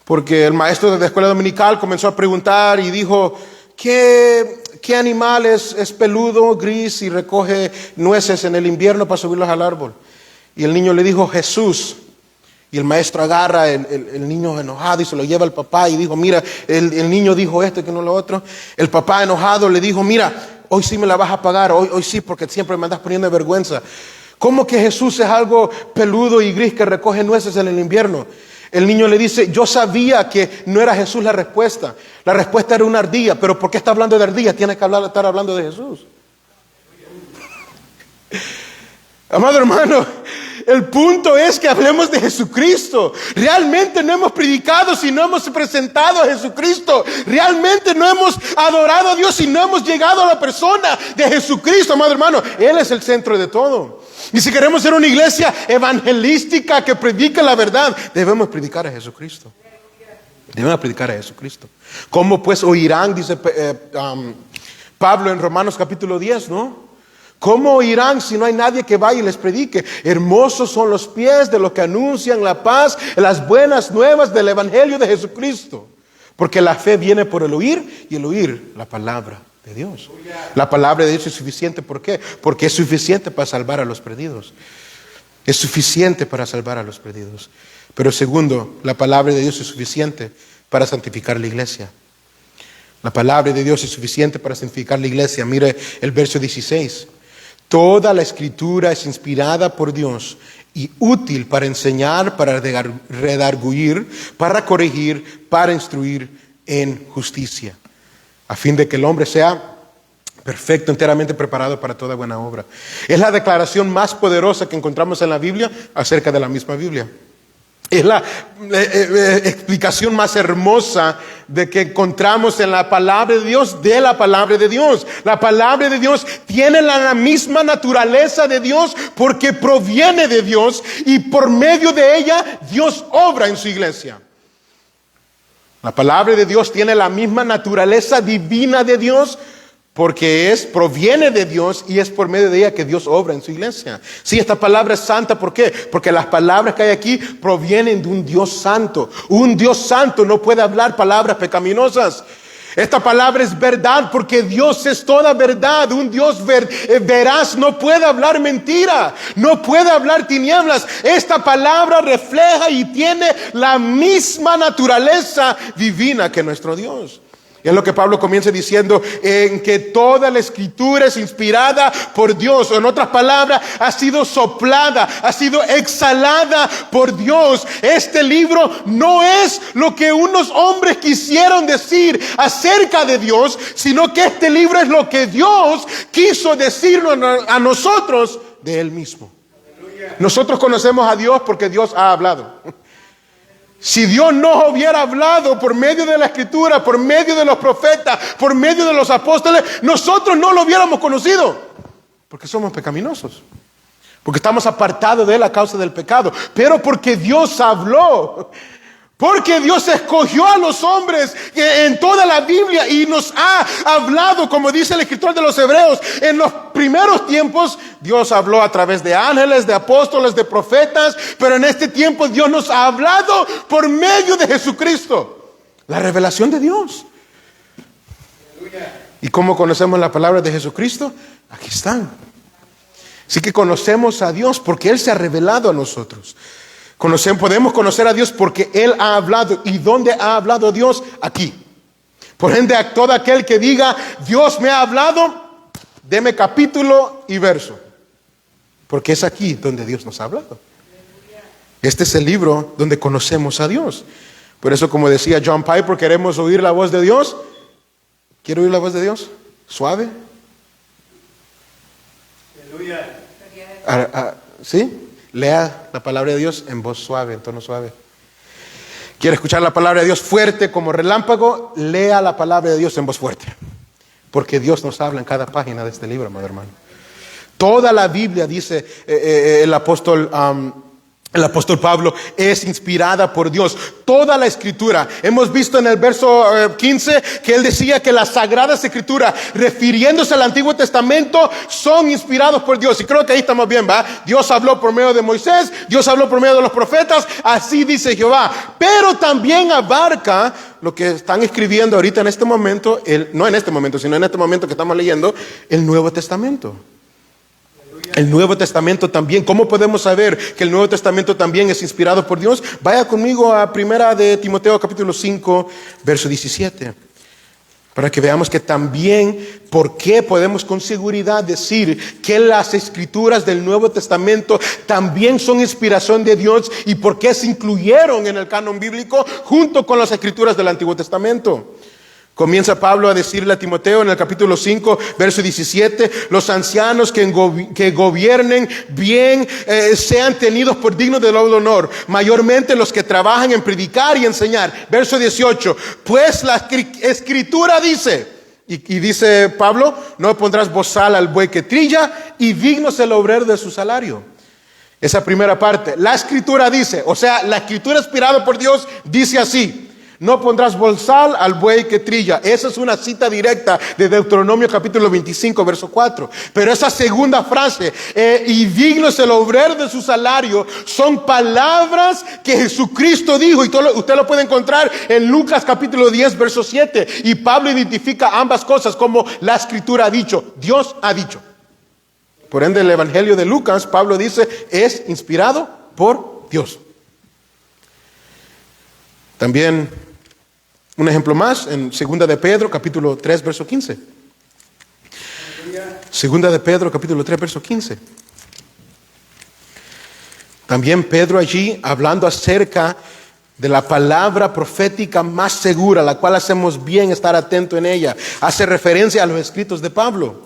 porque el maestro de la escuela dominical comenzó a preguntar y dijo, ¿qué animal es peludo, gris y recoge nueces en el invierno para subirlos al árbol? Y el niño le dijo, Jesús. Y el maestro agarra el niño enojado y se lo lleva al papá y dijo, mira, el niño dijo esto y que no lo otro. El papá enojado le dijo, mira, hoy sí me la vas a pagar, hoy sí, porque siempre me andas poniendo de vergüenza. ¿Cómo que Jesús es algo peludo y gris que recoge nueces en el invierno? El niño le dice, yo sabía que no era Jesús la respuesta. La respuesta era una ardilla, pero ¿por qué está hablando de ardilla? Tiene que estar hablando de Jesús. Amado hermano, el punto es que hablemos de Jesucristo. Realmente no hemos predicado si no hemos presentado a Jesucristo. Realmente no hemos adorado a Dios si no hemos llegado a la persona de Jesucristo, amado hermano. Él es el centro de todo. Y si queremos ser una iglesia evangelística que predique la verdad, debemos predicar a Jesucristo. Debemos predicar a Jesucristo. ¿Cómo pues oirán? Dice Pablo en Romanos capítulo 10, ¿no? ¿Cómo oirán si no hay nadie que vaya y les predique? Hermosos son los pies de los que anuncian la paz, las buenas nuevas del evangelio de Jesucristo. Porque la fe viene por el oír y el oír la palabra de Dios. La palabra de Dios es suficiente. ¿Por qué? Porque es suficiente para salvar a los perdidos. Es suficiente para salvar a los perdidos. Pero segundo, la palabra de Dios es suficiente para santificar la iglesia. La palabra de Dios es suficiente para santificar la iglesia. Mire el verso 16. Toda la Escritura es inspirada por Dios y útil para enseñar, para redarguir, para corregir, para instruir en justicia, a fin de que el hombre sea perfecto, enteramente preparado para toda buena obra. Es la declaración más poderosa que encontramos en la Biblia acerca de la misma Biblia. Es la explicación más hermosa de que encontramos en la palabra de Dios, de la palabra de Dios. La palabra de Dios tiene la misma naturaleza de Dios porque proviene de Dios y por medio de ella Dios obra en su iglesia. La palabra de Dios tiene la misma naturaleza divina de Dios porque proviene de Dios y es por medio de ella que Dios obra en su iglesia. Sí, esta palabra es santa, ¿por qué? Porque las palabras que hay aquí provienen de un Dios santo. Un Dios santo no puede hablar palabras pecaminosas. Esta palabra es verdad porque Dios es toda verdad. Un Dios veraz no puede hablar mentira, no puede hablar tinieblas. Esta palabra refleja y tiene la misma naturaleza divina que nuestro Dios. Y es lo que Pablo comienza diciendo, en que toda la escritura es inspirada por Dios. O en otras palabras, ha sido soplada, ha sido exhalada por Dios. Este libro no es lo que unos hombres quisieron decir acerca de Dios, sino que este libro es lo que Dios quiso decirnos a nosotros de Él mismo. Nosotros conocemos a Dios porque Dios ha hablado. Si Dios no hubiera hablado por medio de la escritura, por medio de los profetas, por medio de los apóstoles, nosotros no lo hubiéramos conocido. Porque somos pecaminosos. Porque estamos apartados de Él a causa del pecado. Pero porque Dios habló. Porque Dios escogió a los hombres en toda la Biblia y nos ha hablado, como dice el escritor de los Hebreos. En los primeros tiempos Dios habló a través de ángeles, de apóstoles, de profetas. Pero en este tiempo Dios nos ha hablado por medio de Jesucristo. La revelación de Dios. ¿Y cómo conocemos la palabra de Jesucristo? Aquí están. Así que conocemos a Dios porque Él se ha revelado a nosotros. Podemos conocer a Dios porque Él ha hablado. ¿Y dónde ha hablado Dios? Aquí. Por ende, a todo aquel que diga, Dios me ha hablado, deme capítulo y verso. Porque es aquí donde Dios nos ha hablado. Este es el libro donde conocemos a Dios. Por eso, como decía John Piper, queremos oír la voz de Dios. ¿Quiere oír la voz de Dios? Suave. Aleluya. ¿Sí? Lea la palabra de Dios en voz suave, en tono suave. ¿Quiere escuchar la palabra de Dios fuerte como relámpago? Lea la palabra de Dios en voz fuerte. Porque Dios nos habla en cada página de este libro, amado hermano. Toda la Biblia, dice el apóstol Pablo, es inspirada por Dios. Toda la escritura. Hemos visto en el verso 15 que él decía que las sagradas escrituras, refiriéndose al Antiguo Testamento, son inspirados por Dios. Y creo que ahí estamos bien, ¿va? Dios habló por medio de Moisés, Dios habló por medio de los profetas, así dice Jehová. Pero también abarca lo que están escribiendo ahorita en este momento, no en este momento, sino en este momento que estamos leyendo, el Nuevo Testamento. El Nuevo Testamento también. ¿Cómo podemos saber que el Nuevo Testamento también es inspirado por Dios? Vaya conmigo a 1 de Timoteo capítulo 5, verso 17. Para que veamos que también, ¿por qué podemos con seguridad decir que las escrituras del Nuevo Testamento también son inspiración de Dios? ¿Y por qué se incluyeron en el canon bíblico junto con las escrituras del Antiguo Testamento? Comienza Pablo a decirle a Timoteo en el capítulo 5, verso 17, los ancianos que gobiernen bien sean tenidos por dignos del honor, mayormente los que trabajan en predicar y enseñar. Verso 18, pues la escritura dice, y dice Pablo, no pondrás bozal al buey que trilla y digno es el obrero de su salario. Esa primera parte, la escritura dice, o sea, la escritura inspirada por Dios dice así. No pondrás bozal al buey que trilla. Esa es una cita directa de Deuteronomio capítulo 25, verso 4. Pero esa segunda frase, y digno es el obrero de su salario, son palabras que Jesucristo dijo. Y usted lo puede encontrar en Lucas capítulo 10, verso 7. Y Pablo identifica ambas cosas como la escritura ha dicho. Dios ha dicho. Por ende, el evangelio de Lucas, Pablo dice, es inspirado por Dios. También un ejemplo más en 2 de Pedro, capítulo 3, verso 15. 2 de Pedro, capítulo 3, verso 15. También Pedro allí, hablando acerca de la palabra profética más segura, la cual hacemos bien estar atento en ella, hace referencia a los escritos de Pablo.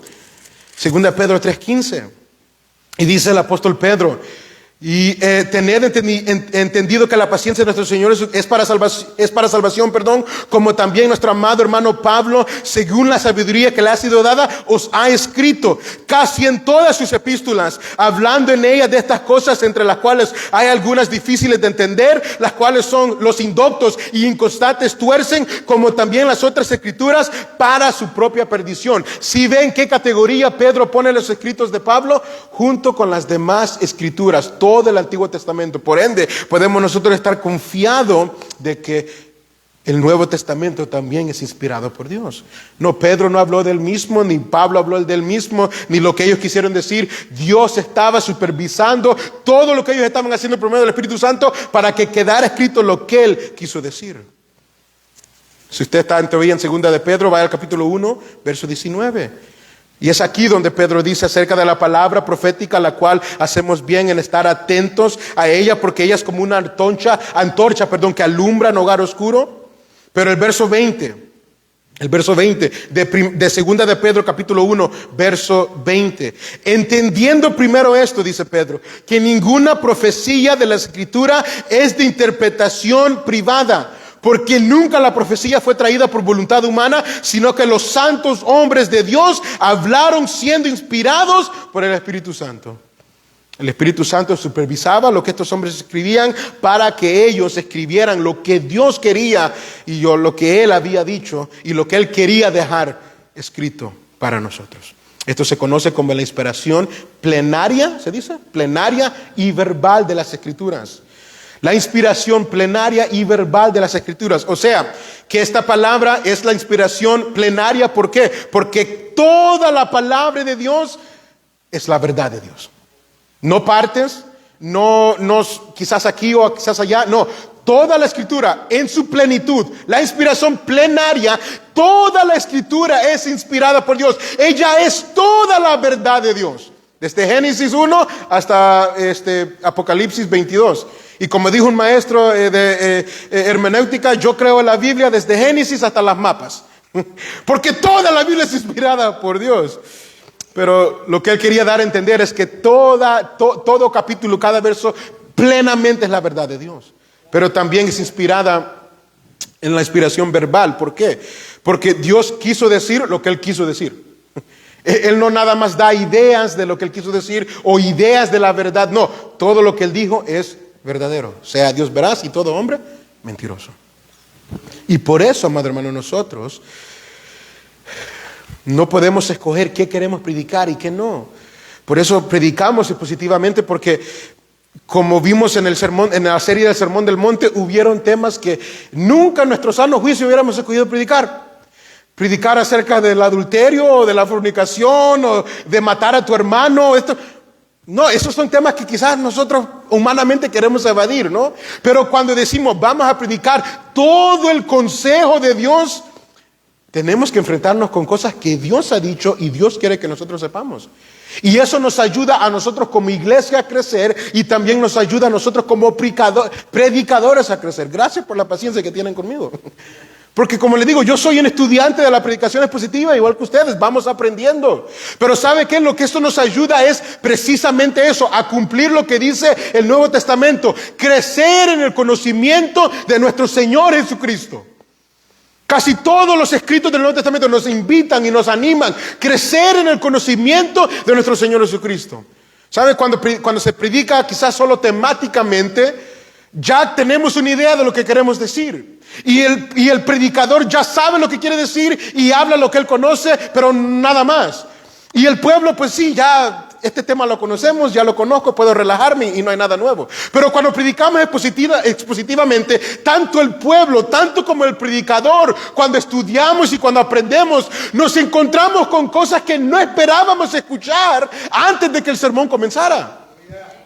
2 de Pedro 3, 15. Y dice el apóstol Pedro, Y tener entendido que la paciencia de nuestro Señor es para salvación, como también nuestro amado hermano Pablo, según la sabiduría que le ha sido dada, os ha escrito casi en todas sus epístolas, hablando en ellas de estas cosas, entre las cuales hay algunas difíciles de entender, las cuales son los indoctos y inconstantes tuercen, como también las otras escrituras, para su propia perdición. Si ven qué categoría Pedro pone los escritos de Pablo, junto con las demás escrituras, todo el Antiguo Testamento. Por ende, podemos nosotros estar confiados de que el Nuevo Testamento también es inspirado por Dios. No, Pedro no habló del mismo, ni Pablo habló del mismo, ni lo que ellos quisieron decir. Dios estaba supervisando todo lo que ellos estaban haciendo por medio del Espíritu Santo para que quedara escrito lo que Él quiso decir. Si usted está todavía en segunda de Pedro, vaya al capítulo 1, verso 19. Y es aquí donde Pedro dice acerca de la palabra profética, la cual hacemos bien en estar atentos a ella, porque ella es como una antorcha que alumbra en hogar oscuro. Pero el verso 20 de segunda de Pedro capítulo 1, verso 20. Entendiendo primero esto, dice Pedro, que ninguna profecía de la Escritura es de interpretación privada, porque nunca la profecía fue traída por voluntad humana, sino que los santos hombres de Dios hablaron siendo inspirados por el Espíritu Santo. El Espíritu Santo supervisaba lo que estos hombres escribían para que ellos escribieran lo que Dios quería y lo que Él había dicho y lo que Él quería dejar escrito para nosotros. Esto se conoce como la inspiración plenaria, ¿se dice? Plenaria y verbal de las Escrituras. La inspiración plenaria y verbal de las Escrituras. O sea, que esta palabra es la inspiración plenaria. ¿Por qué? Porque toda la palabra de Dios es la verdad de Dios. No partes, no quizás aquí o quizás allá, no. Toda la Escritura en su plenitud, la inspiración plenaria, toda la Escritura es inspirada por Dios. Ella es toda la verdad de Dios. Desde Génesis 1 hasta Apocalipsis 22. Y como dijo un maestro de hermenéutica, yo creo en la Biblia desde Génesis hasta las mapas. Porque toda la Biblia es inspirada por Dios. Pero lo que él quería dar a entender es que todo capítulo, cada verso, plenamente es la verdad de Dios. Pero también es inspirada en la inspiración verbal. ¿Por qué? Porque Dios quiso decir lo que Él quiso decir. Él no nada más da ideas de lo que Él quiso decir o ideas de la verdad. No, todo lo que Él dijo es verdadero. Sea Dios veraz y todo hombre mentiroso. Y por eso, amado hermano, nosotros no podemos escoger qué queremos predicar y qué no. Por eso predicamos positivamente, porque como vimos en el sermón, en la serie del Sermón del Monte, hubieron temas que nunca en nuestro sano juicio hubiéramos escogido predicar. Predicar acerca del adulterio o de la fornicación o de matar a tu hermano. No, esos son temas que quizás nosotros humanamente queremos evadir, ¿no? Pero cuando decimos vamos a predicar todo el consejo de Dios, tenemos que enfrentarnos con cosas que Dios ha dicho y Dios quiere que nosotros sepamos. Y eso nos ayuda a nosotros como iglesia a crecer y también nos ayuda a nosotros como predicadores a crecer. Gracias por la paciencia que tienen conmigo. Porque como les digo, yo soy un estudiante de la predicación expositiva, igual que ustedes, vamos aprendiendo. Pero ¿sabe qué? Lo que esto nos ayuda es precisamente eso, a cumplir lo que dice el Nuevo Testamento. Crecer en el conocimiento de nuestro Señor Jesucristo. Casi todos los escritos del Nuevo Testamento nos invitan y nos animan a crecer en el conocimiento de nuestro Señor Jesucristo. ¿Sabe? Cuando se predica quizás solo temáticamente, ya tenemos una idea de lo que queremos decir. Y el predicador ya sabe lo que quiere decir y habla lo que él conoce, pero nada más. Y el pueblo, pues sí, ya este tema lo conocemos, ya lo conozco, puedo relajarme y no hay nada nuevo. Pero cuando predicamos expositivamente, tanto el pueblo, tanto como el predicador, cuando estudiamos y cuando aprendemos, nos encontramos con cosas que no esperábamos escuchar antes de que el sermón comenzara.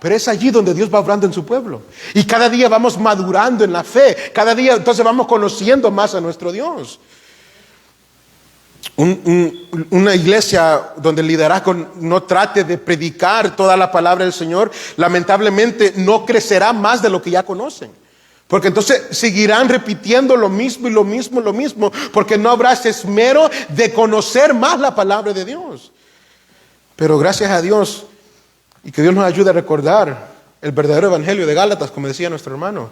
Pero es allí donde Dios va obrando en su pueblo. Y cada día vamos madurando en la fe. Cada día entonces vamos conociendo más a nuestro Dios. Una iglesia donde el liderazgo no trate de predicar toda la palabra del Señor, lamentablemente no crecerá más de lo que ya conocen. Porque entonces seguirán repitiendo lo mismo y lo mismo, porque no habrá ese esmero de conocer más la palabra de Dios. Pero gracias a Dios, y que Dios nos ayude a recordar el verdadero evangelio de Gálatas, como decía nuestro hermano,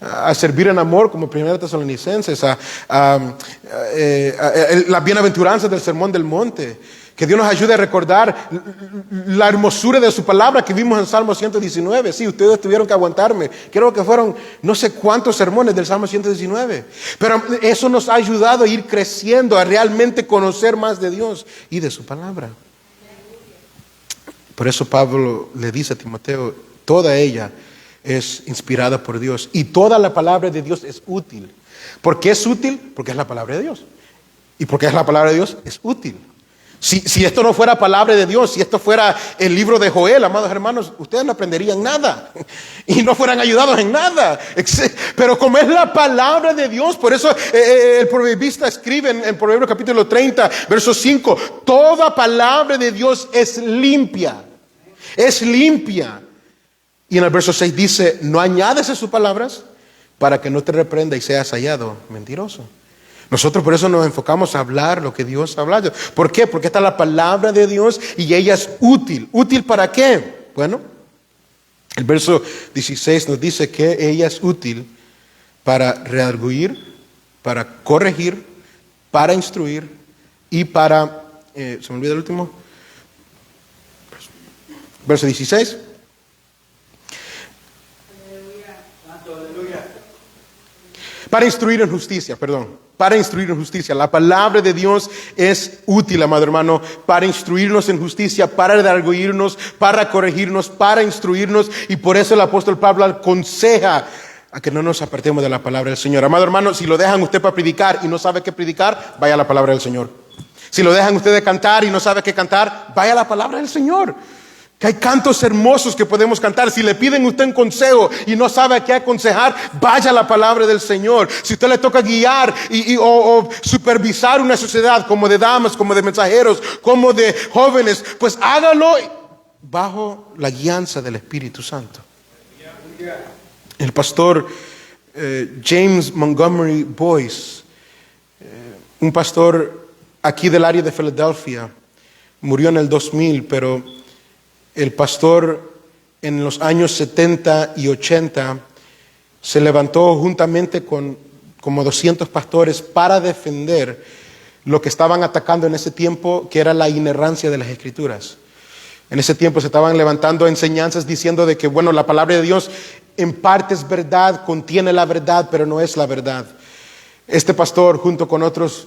a servir en amor, como 1 Tesalonicenses, las bienaventuranzas del Sermón del Monte. Que Dios nos ayude a recordar la hermosura de su palabra que vimos en Salmo 119. Sí, ustedes tuvieron que aguantarme. Creo que fueron no sé cuántos sermones del Salmo 119. Pero eso nos ha ayudado a ir creciendo, a realmente conocer más de Dios y de su palabra. Por eso Pablo le dice a Timoteo, toda ella es inspirada por Dios. Y toda la palabra de Dios es útil. ¿Por qué es útil? Porque es la palabra de Dios. Y porque es la palabra de Dios, es útil. Si esto no fuera palabra de Dios, si esto fuera el libro de Joel, amados hermanos, ustedes no aprenderían nada y no fueran ayudados en nada. Pero como es la palabra de Dios, por eso el proverbista escribe en Proverbios capítulo 30, verso 5, toda palabra de Dios es limpia. Es limpia. Y en el verso 6 dice, no añades a sus palabras para que no te reprenda y seas hallado mentiroso. Nosotros por eso nos enfocamos a hablar lo que Dios ha hablado. ¿Por qué? Porque está la palabra de Dios y ella es útil. ¿Útil para qué? Bueno, el verso 16 nos dice que ella es útil para redarguir, para corregir, para instruir y para... se me olvida el último. Verso 16. Para instruir en justicia, perdón. Para instruir en justicia. La palabra de Dios es útil, amado hermano, para instruirnos en justicia, para redarguirnos, para corregirnos, para instruirnos. Y por eso el apóstol Pablo aconseja a que no nos apartemos de la palabra del Señor. Amado hermano, si lo dejan usted para predicar y no sabe qué predicar, vaya a la palabra del Señor. Si lo dejan usted de cantar y no sabe qué cantar, vaya a la palabra del Señor. Que hay cantos hermosos que podemos cantar. Si le piden usted un consejo y no sabe a qué aconsejar, vaya a la palabra del Señor. Si usted le toca guiar o supervisar una sociedad como de damas, como de mensajeros, como de jóvenes, pues hágalo bajo la guianza del Espíritu Santo. El pastor James Montgomery Boyce, un pastor aquí del área de Filadelfia, murió en el 2000, pero el pastor en los años 70 y 80 se levantó juntamente con como 200 pastores para defender lo que estaban atacando en ese tiempo, que era la inerrancia de las Escrituras. En ese tiempo se estaban levantando enseñanzas diciendo de que, bueno, la palabra de Dios en parte es verdad, contiene la verdad, pero no es la verdad. Este pastor, junto con otros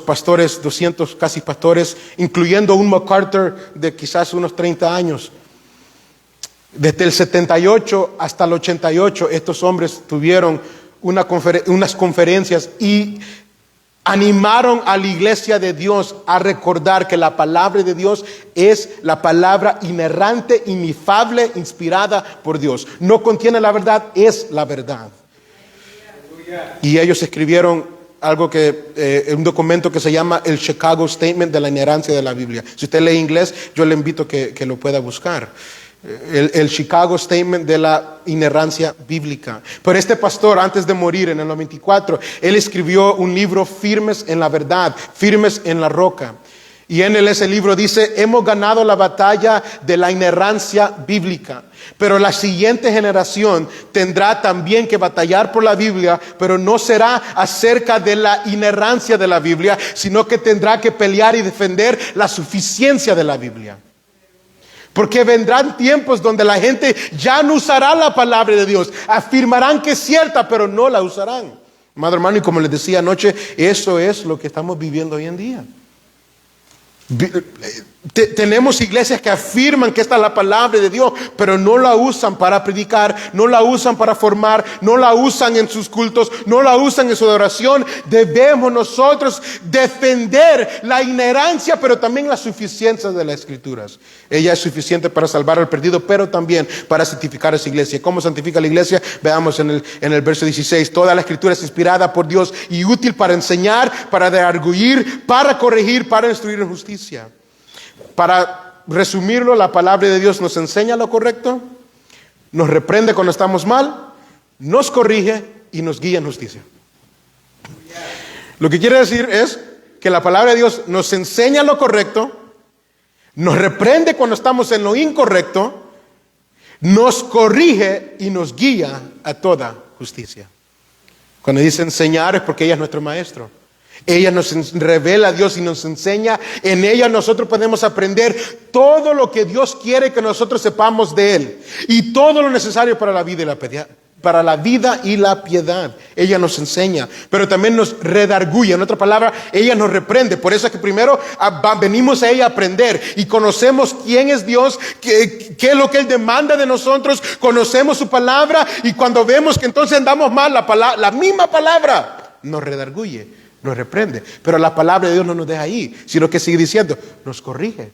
pastores, 200 casi pastores, incluyendo un MacArthur de quizás unos 30 años. Desde el 78 hasta el 88, estos hombres tuvieron unas conferencias y animaron a la iglesia de Dios a recordar que la palabra de Dios es la palabra inerrante, inefable, inspirada por Dios. No contiene la verdad, es la verdad. Y ellos escribieron algo un documento que se llama el Chicago Statement de la inerrancia de la Biblia. Si usted lee inglés, yo le invito a que lo pueda buscar. El Chicago Statement de la inerrancia bíblica. Pero este pastor, antes de morir en el 94, él escribió un libro, Firmes en la Verdad, Firmes en la Roca. Y en ese libro dice, hemos ganado la batalla de la inerrancia bíblica, pero la siguiente generación tendrá también que batallar por la Biblia, pero no será acerca de la inerrancia de la Biblia, sino que tendrá que pelear y defender la suficiencia de la Biblia. Porque vendrán tiempos donde la gente ya no usará la palabra de Dios, afirmarán que es cierta, pero no la usarán. Amado hermano, y como les decía anoche, eso es lo que estamos viviendo hoy en día. Tenemos iglesias que afirman que esta es la palabra de Dios, pero no la usan para predicar, no la usan para formar, no la usan en sus cultos, no la usan en su adoración. Debemos nosotros defender la inerrancia, pero también la suficiencia de las Escrituras. Ella es suficiente para salvar al perdido, pero también para santificar a esa iglesia. ¿Cómo santifica la iglesia? Veamos en el verso 16. Toda la Escritura es inspirada por Dios y útil para enseñar, para redarguir, para corregir, para instruir en justicia. Para resumirlo, la palabra de Dios nos enseña lo correcto, nos reprende cuando estamos mal, nos corrige y nos guía en justicia. Lo que quiere decir es que la palabra de Dios nos enseña lo correcto, nos reprende cuando estamos en lo incorrecto nos corrige y nos guía a toda justicia. Cuando dice enseñar es porque ella es nuestro maestro. Ella nos revela a Dios y nos enseña. En ella nosotros podemos aprender todo lo que Dios quiere que nosotros sepamos de Él. Y todo lo necesario para la vida y la piedad. Ella nos enseña, pero también nos redarguye. En otra palabra, ella nos reprende. Por eso es que primero venimos a ella a aprender y conocemos quién es Dios, qué es lo que Él demanda de nosotros. Conocemos su palabra y cuando vemos que entonces andamos mal, la misma palabra nos redarguye, nos reprende. Pero la palabra de Dios no nos deja ahí, sino que sigue diciendo, nos corrige.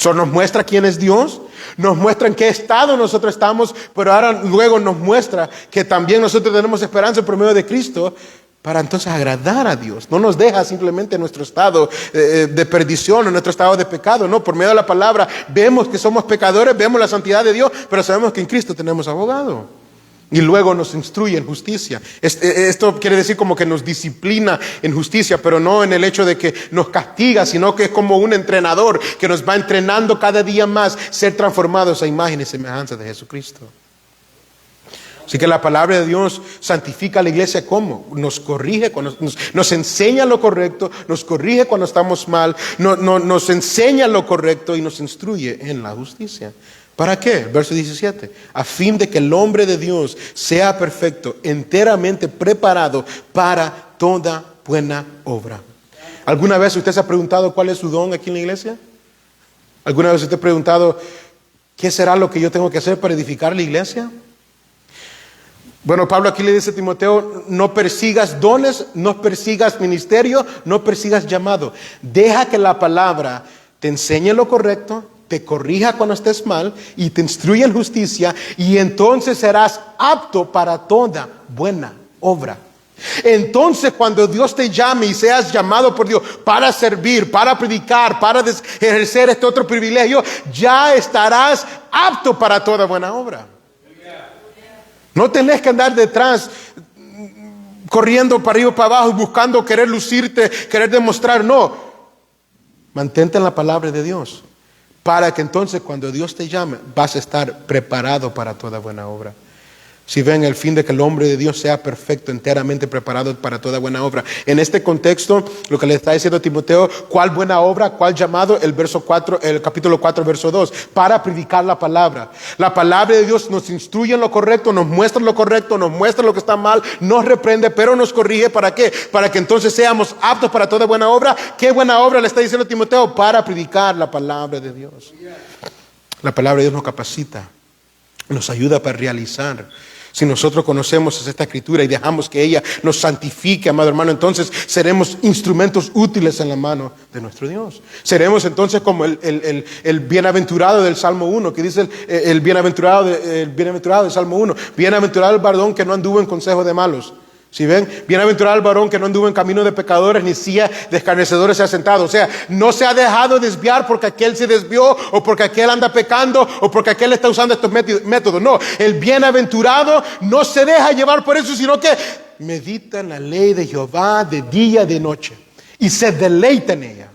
Nos muestra quién es Dios, nos muestra en qué estado nosotros estamos, pero ahora luego nos muestra que también nosotros tenemos esperanza por medio de Cristo para entonces agradar a Dios. No nos deja simplemente en nuestro estado de perdición, en nuestro estado de pecado. No, por medio de la palabra vemos que somos pecadores, vemos la santidad de Dios, pero sabemos que en Cristo tenemos abogado. Y luego nos instruye en justicia. Esto quiere decir como que nos disciplina en justicia, pero no en el hecho de que nos castiga, sino que es como un entrenador que nos va entrenando cada día más ser transformados a imagen y semejanza de Jesucristo. Así que la palabra de Dios santifica a la iglesia. ¿Cómo? Nos corrige, nos enseña lo correcto, nos corrige cuando estamos mal, nos enseña lo correcto y nos instruye en la justicia. ¿Para qué? Verso 17. A fin de que el hombre de Dios sea perfecto, enteramente preparado para toda buena obra. ¿Alguna vez usted se ha preguntado cuál es su don aquí en la iglesia? ¿Alguna vez usted ha preguntado qué será lo que yo tengo que hacer para edificar la iglesia? Bueno, Pablo aquí le dice a Timoteo, no persigas dones, no persigas ministerio, no persigas llamado. Deja que la palabra te enseñe lo correcto, te corrija cuando estés mal y te instruye en justicia, y entonces serás apto para toda buena obra. Entonces cuando Dios te llame y seas llamado por Dios para servir, para predicar, para ejercer este otro privilegio, ya estarás apto para toda buena obra. No tenés que andar detrás corriendo para arriba y para abajo y buscando querer lucirte, querer demostrar. No, mantente en la palabra de Dios, para que entonces cuando Dios te llame vas a estar preparado para toda buena obra. Si ven el fin de que el hombre de Dios sea perfecto, enteramente preparado para toda buena obra. En este contexto, lo que le está diciendo a Timoteo, ¿cuál buena obra? ¿Cuál llamado? El capítulo 4, verso 2, para predicar la palabra. La palabra de Dios nos instruye en lo correcto, nos muestra lo correcto, nos muestra lo que está mal, nos reprende, pero nos corrige. ¿Para qué? Para que entonces seamos aptos para toda buena obra. ¿Qué buena obra le está diciendo a Timoteo? Para predicar la palabra de Dios. La palabra de Dios nos capacita, nos ayuda para realizar. Si nosotros conocemos esta escritura y dejamos que ella nos santifique, amado hermano, entonces seremos instrumentos útiles en la mano de nuestro Dios. Seremos entonces como el bienaventurado del Salmo 1, que dice el bienaventurado del Salmo 1. Bienaventurado el varón que no anduvo en consejo de malos. ¿Sí ven? Bienaventurado el varón que no anduvo en camino de pecadores, ni silla de escarnecedores se ha sentado. O sea, no se ha dejado desviar porque aquel se desvió, o porque aquel anda pecando, o porque aquel está usando estos métodos. No, el bienaventurado no se deja llevar por eso, sino que medita en la ley de Jehová de día y de noche, y se deleita en ella.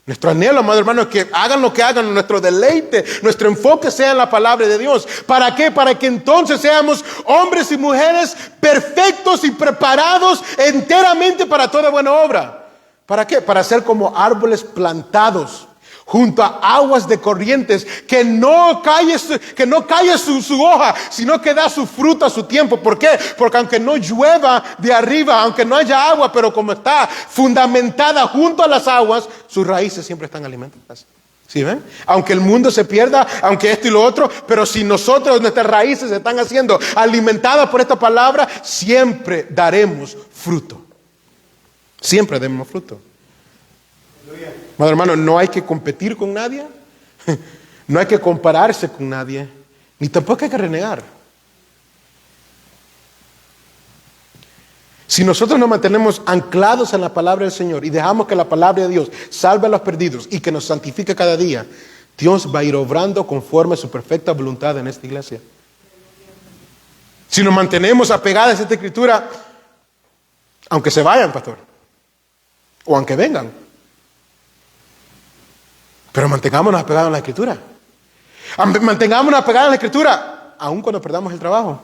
Nuestro anhelo, amado hermano, es que hagan lo que hagan, nuestro deleite, nuestro enfoque sea en la palabra de Dios. ¿Para qué? Para que entonces seamos hombres y mujeres perfectos y preparados enteramente para toda buena obra. ¿Para qué? Para ser como árboles plantados junto a aguas de corrientes, que no cae su hoja, sino que da su fruto a su tiempo. ¿Por qué? Porque aunque no llueva de arriba, aunque no haya agua, pero como está fundamentada junto a las aguas, sus raíces siempre están alimentadas. ¿Sí ven? Aunque el mundo se pierda, aunque esto y lo otro, pero si nuestras raíces están haciendo alimentadas por esta palabra, siempre daremos fruto. Siempre daremos fruto. Amado hermano, no hay que competir con nadie, no hay que compararse con nadie, ni tampoco hay que renegar. Si nosotros nos mantenemos anclados en la palabra del Señor y dejamos que la palabra de Dios salve a los perdidos y que nos santifique cada día, Dios va a ir obrando conforme a su perfecta voluntad en esta iglesia. Si nos mantenemos apegados a esta escritura, aunque se vayan, pastor, o aunque vengan, pero mantengámonos apegados a la escritura. Mantengámonos apegados a la Escritura, aun cuando perdamos el trabajo,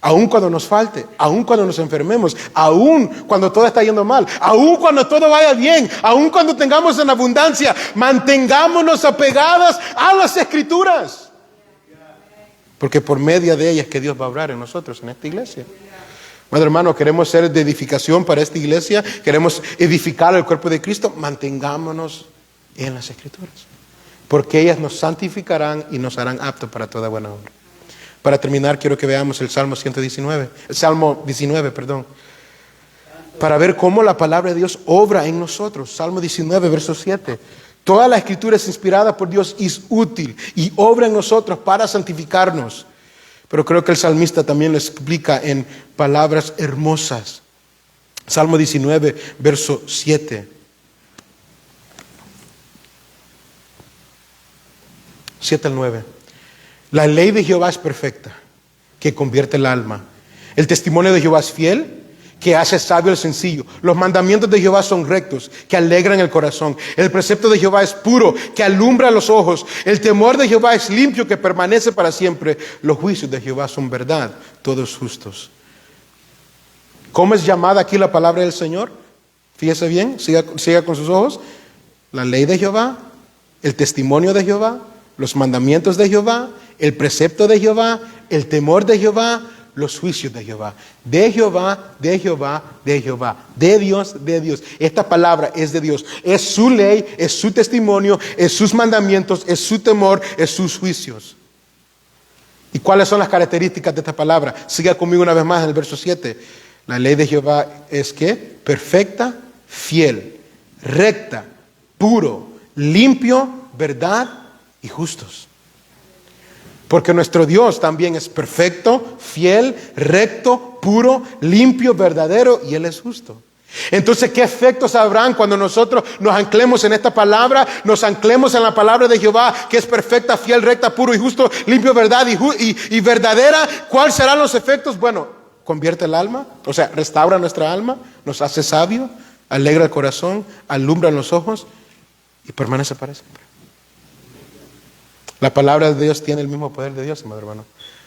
aun cuando nos falte, aun cuando nos enfermemos, aun cuando todo está yendo mal, aun cuando todo vaya bien, aun cuando tengamos en abundancia. Mantengámonos apegadas a las Escrituras, porque por medio de ellas que Dios va a obrar en nosotros, en esta iglesia. Bueno, hermano, queremos ser de edificación para esta iglesia, queremos edificar el cuerpo de Cristo. Mantengámonos en las Escrituras, porque ellas nos santificarán y nos harán aptos para toda buena obra. Para terminar, quiero que veamos el Salmo 19, para ver cómo la palabra de Dios obra en nosotros. Salmo 19, verso 7. Toda la Escritura es inspirada por Dios y es útil y obra en nosotros para santificarnos. Pero creo que el salmista también lo explica en palabras hermosas. Salmo 19, verso 7. 7 al 9. La ley de Jehová es perfecta, que convierte el alma. El testimonio de Jehová es fiel, que hace sabio al sencillo. Los mandamientos de Jehová son rectos, que alegran el corazón. El precepto de Jehová es puro, que alumbra los ojos. El temor de Jehová es limpio, que permanece para siempre. Los juicios de Jehová son verdad, todos justos. ¿Cómo es llamada aquí la palabra del Señor? Fíjese bien, siga con sus ojos. La ley de Jehová, el testimonio de Jehová, los mandamientos de Jehová, el precepto de Jehová, el temor de Jehová, los juicios de Jehová. De Jehová, de Jehová, de Jehová. De Dios, de Dios. Esta palabra es de Dios. Es su ley, es su testimonio, es sus mandamientos, es su temor, es sus juicios. ¿Y cuáles son las características de esta palabra? Siga conmigo una vez más en el verso 7. La ley de Jehová es ¿qué? Perfecta, fiel, recta, puro, limpio, verdad y justos. Porque nuestro Dios también es perfecto, fiel, recto, puro, limpio, verdadero, y Él es justo. Entonces, ¿qué efectos habrán cuando nosotros nos anclemos en esta palabra? Nos anclemos en la palabra de Jehová, que es perfecta, fiel, recta, puro y justo, limpio, verdad y verdadera. ¿Cuáles serán los efectos? Bueno, convierte el alma, o sea, restaura nuestra alma, nos hace sabio, alegra el corazón, alumbra los ojos y permanece para siempre. La palabra de Dios tiene el mismo poder de Dios, amado hermano.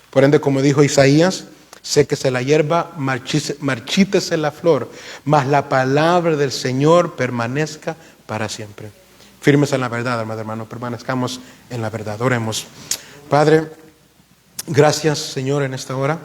Por ende, como dijo Isaías, séquese la hierba, marchítese la flor, mas la palabra del Señor permanezca para siempre. Firmes en la verdad, amado hermano, permanezcamos en la verdad. Oremos. Padre, gracias, Señor, en esta hora.